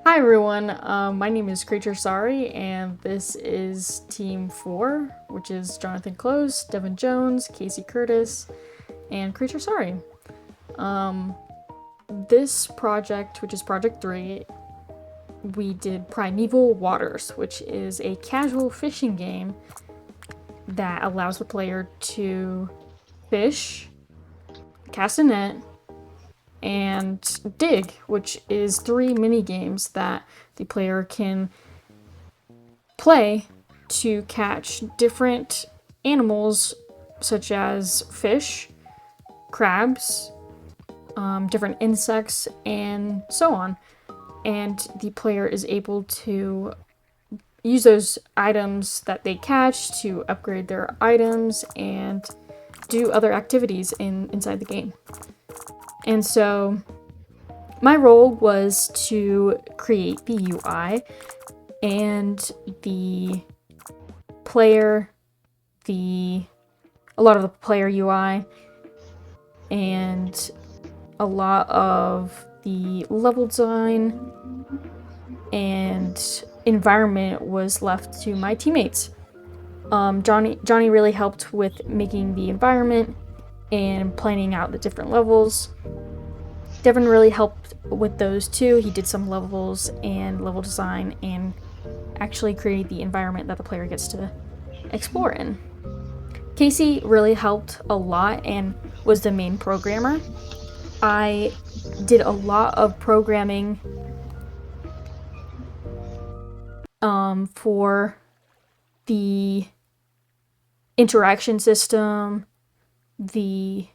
Hi everyone, my name is Creature Sorry, and this is Team 4, which is Jonathan Close, Devin Jones, Casey Curtis, and Creature Sorry. This project, which is Project 3, we did Primeval Waters, which is a casual fishing game that allows the player to fish, cast a net, and dig, which is 3 mini games that the player can play to catch different animals such as fish, crabs, different insects, and so on. And the player is able to use those items that they catch to upgrade their items and do other activities inside the game. And so my role was to create the UI, and the player, a lot of the player UI, and a lot of the level design and environment was left to my teammates. Johnny really helped with making the environment and planning out the different levels. Devin really helped with those too. He did some levels and level design and actually create the environment that the player gets to explore in. Casey really helped a lot and was the main programmer. I did a lot of programming for the interaction system, the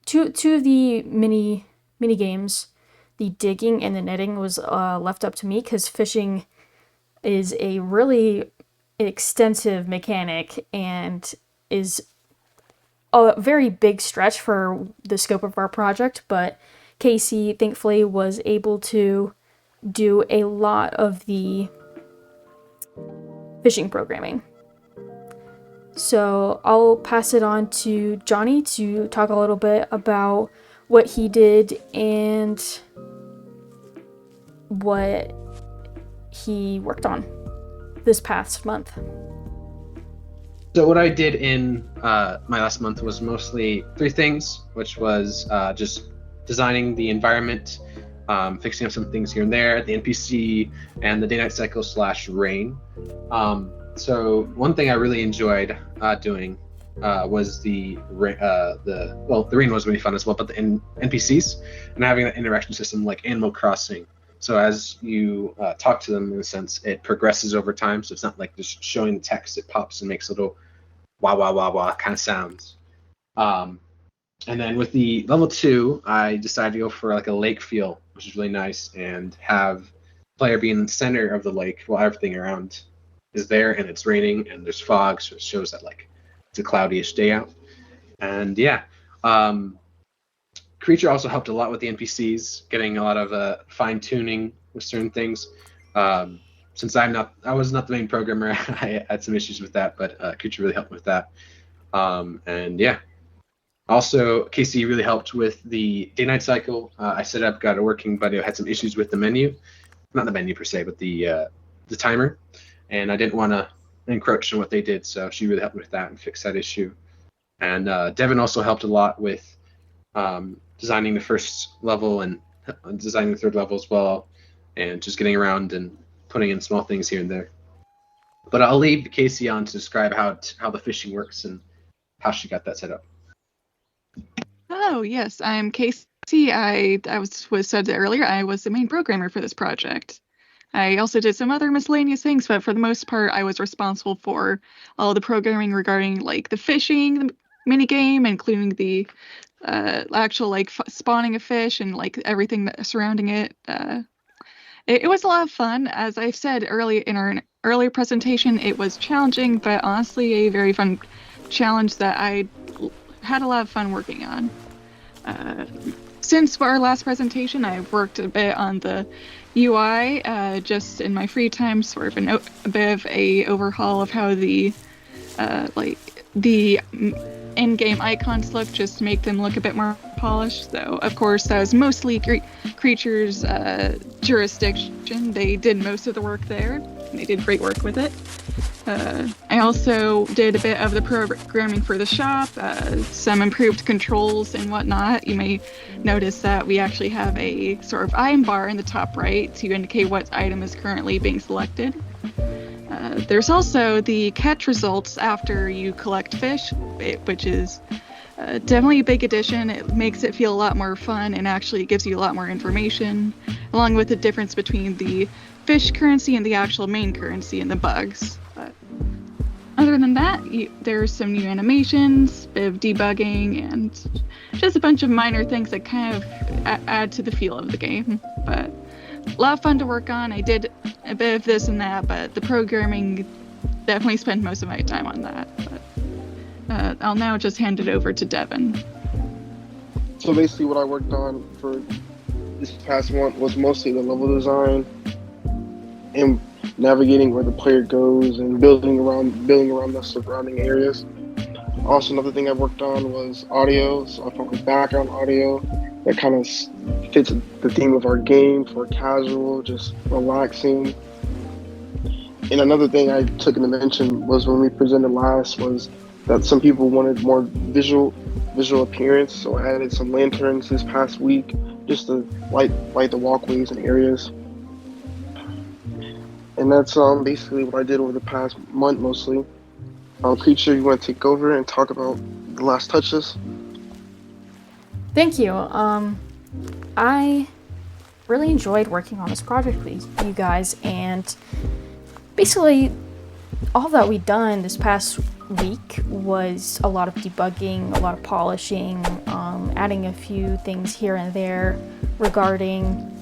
two of the mini games, the digging and the netting was left up to me because fishing is a really extensive mechanic and is a very big stretch for the scope of our project, but Casey thankfully was able to do a lot of the fishing programming. So I'll pass it on to Johnny to talk a little bit about what he did and what he worked on this past month. So what I did in my last month was mostly 3 things, which was just designing the environment, fixing up some things here and there, the NPC, and the day-night cycle / rain. So one thing I really enjoyed doing was the rain was really fun as well, but the NPCs and having that interaction system like Animal Crossing. So as you talk to them, in a sense, it progresses over time. So it's not like just showing the text; it pops and makes little wah wah wah wah kind of sounds. Um, and then with the level 2, I decided to go for like a lake feel, which is really nice, and have the player be in the center of the lake while everything around is there and it's raining and there's fog, so it shows that like it's a cloudyish day out. And yeah, Creature also helped a lot with the NPCs, getting a lot of fine tuning with certain things. Since I was not the main programmer, I had some issues with that, but Creature really helped with that. And yeah, also Casey really helped with the day-night cycle. I set up, got it working, but it had some issues with the menu, not the menu per se, but the timer, and I didn't want to encroach on what they did, so she really helped me with that and fix that issue. And Devin also helped a lot with designing the first level and designing the third level as well, and just getting around and putting in small things here and there. But I'll leave Casey on to describe how the fishing works and how she got that set up. Oh, yes, I'm Casey. I was said earlier, I was the main programmer for this project. I also did some other miscellaneous things, but for the most part, I was responsible for all the programming regarding like the fishing the mini game, including the actual like spawning a fish and like everything surrounding it. It was a lot of fun. As I said early in our earlier presentation, it was challenging, but honestly a very fun challenge that I had a lot of fun working on. Since our last presentation, I've worked a bit on the UI, just in my free time, sort of a bit of a overhaul of how the in-game icons look, just to make them look a bit more polished. So, of course, that was mostly Creature's jurisdiction. They did most of the work there, and they did great work with it. I also did a bit of the programming for the shop, some improved controls and whatnot. You may notice that we actually have a sort of item bar in the top right to indicate what item is currently being selected. There's also the catch results after you collect fish, which is definitely a big addition. It makes it feel a lot more fun and actually gives you a lot more information, along with the difference between the fish currency and the actual main currency and the bugs. But other than that, there's some new animations, a bit of debugging, and just a bunch of minor things that kind of add to the feel of the game. But a lot of fun to work on. I did a bit of this and that, but the programming definitely spent most of my time on that. But I'll now just hand it over to Devin. So basically what I worked on for this past month was mostly the level design and navigating where the player goes and building around the surrounding areas. Also, another thing I worked on was audio, so I found a background audio that kind of fits the theme of our game for casual, just relaxing. And another thing I took into mention was when we presented last was that some people wanted more visual appearance, so I added some lanterns this past week just to light the walkways and areas. And that's basically what I did over the past month mostly. Creature, you want to take over and talk about the last touches? Thank you. I really enjoyed working on this project with you guys, and basically all that we've done this past week was a lot of debugging, a lot of polishing, adding a few things here and there regarding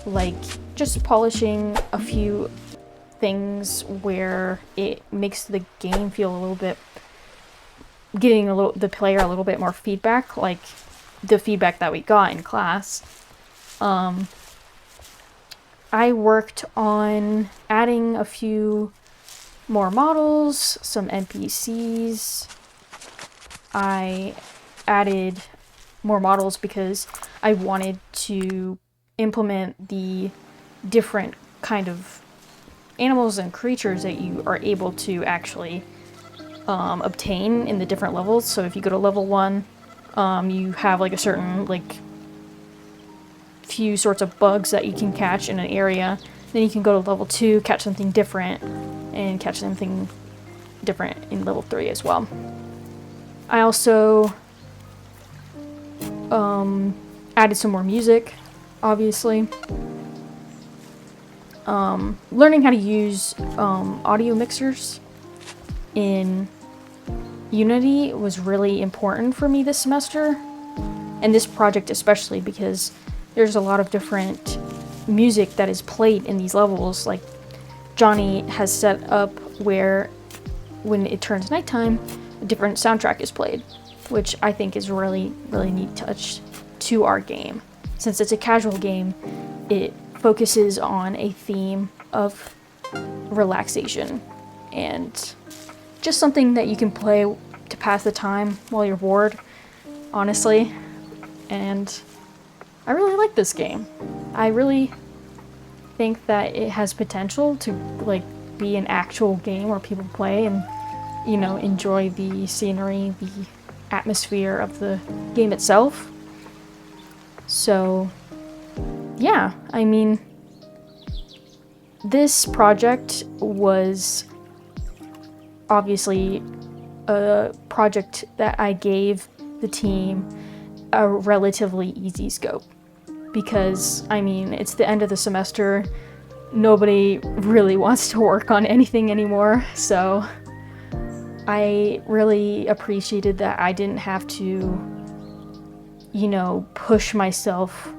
like just polishing a few things where it makes the game feel a little bit, getting the player a little bit more feedback, like the feedback that we got in class. I worked on adding a few more models, some NPCs. I added more models because I wanted to implement the different kind of animals and creatures that you are able to actually obtain in the different levels. So if you go to level 1, you have like a certain few sorts of bugs that you can catch in an area. Then you can go to level 2, catch something different, and catch something different in level 3 as well. I also added some more music, obviously. Learning how to use audio mixers in Unity was really important for me this semester, and this project especially, because there's a lot of different music that is played in these levels. Like Johnny has set up where when it turns nighttime, a different soundtrack is played, which I think is really, really neat touch to our game. Since it's a casual game, it focuses on a theme of relaxation and just something that you can play to pass the time while you're bored, honestly. And I really like this game. I really think that it has potential to be an actual game where people play and, enjoy the scenery, the atmosphere of the game itself. So, yeah, I mean, this project was obviously a project that I gave the team a relatively easy scope, because, I mean, it's the end of the semester, nobody really wants to work on anything anymore, so I really appreciated that I didn't have to, push myself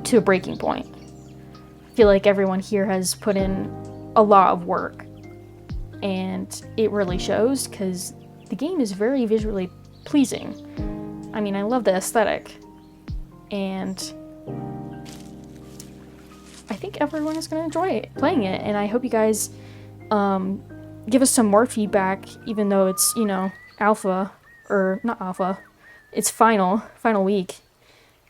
to a breaking point. I feel like everyone here has put in a lot of work, and it really shows because the game is very visually pleasing. I mean, I love the aesthetic, and I think everyone is going to enjoy playing it, and I hope you guys give us some more feedback, even though it's, you know, alpha, or not alpha, it's final week.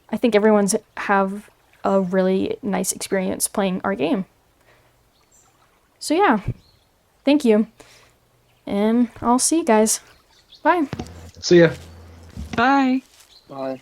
I think everyone's have a really nice experience playing our game. So yeah, thank you. And I'll see you guys. Bye. See ya. Bye. Bye.